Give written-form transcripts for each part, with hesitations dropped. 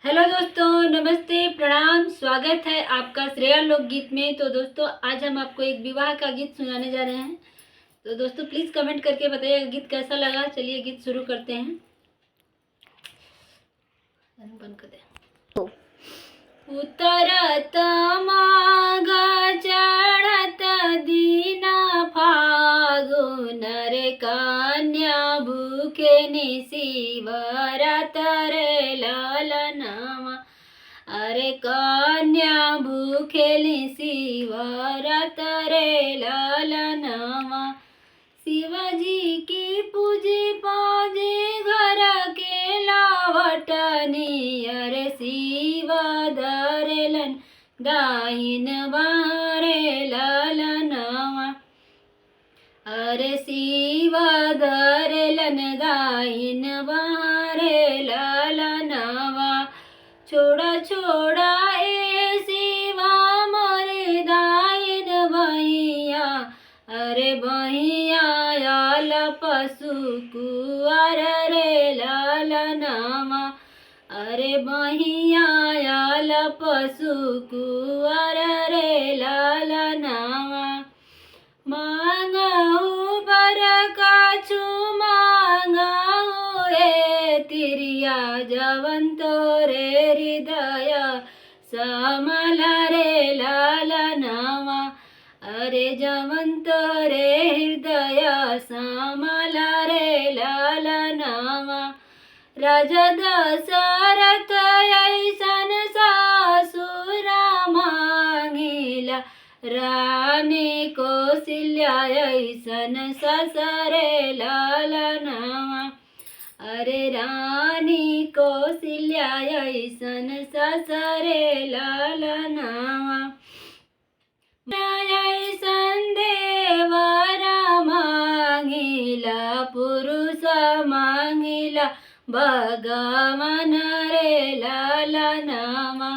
Hello दोस्तों, नमस्ते, प्रणाम। स्वागत है आपका श्रेया लोकगीत में। तो दोस्तों, आज हम आपको एक विवाह का गीत सुनाने जा रहे हैं। तो दोस्तों, प्लीज़ कमेंट करके बताइएगा गीत कैसा लगा। चलिए गीत शुरू करते हैं। बंद कर दे। उतरत माघ चढ़त दीना फागुन रे कन्या भूखे निशिवरत रे ललनामा। अरे कन्या भूखेली शिवरत रे ललनामा। शिवजी की पूजी पाजे घर के लावटनी। अरे शिव धरेलन दाहिन बारे ललनामा। अरे शिव धरेलन दाहिन बारे ललनामा। छोड़ा छोड़ा ए शिवा मोरे दाहिन बहिया। अरे बहिया आल पशु कुआर रे ललनामा। अरे बहिया आल पशु कुआर रे ललनामा। मांगहु बर काछु मांगहु हे तिरिया जवंत रे हृदय समल रे ललनामा। अरे जवंत रे हृदय समल रे ललनामा। राजा दशरथ ऐसन सासुरा मांगिला। रानी कौशल्या ऐसन ससरे ललनामा। अरे रानी कौशल्या ऐसन ससरे ललनामा। ऐसन देवरा मांगिला पुरुष मांगिला भगवान रे ललनामा।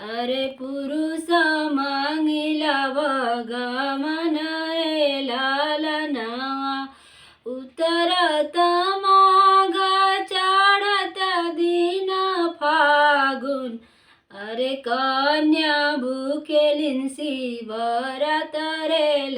अरे पुरुष मांगिला भगवान रे ललनामा। उतरत माघ चढ़त दिन फागुन। अरे कन्या भूखेलिन शिवरत रे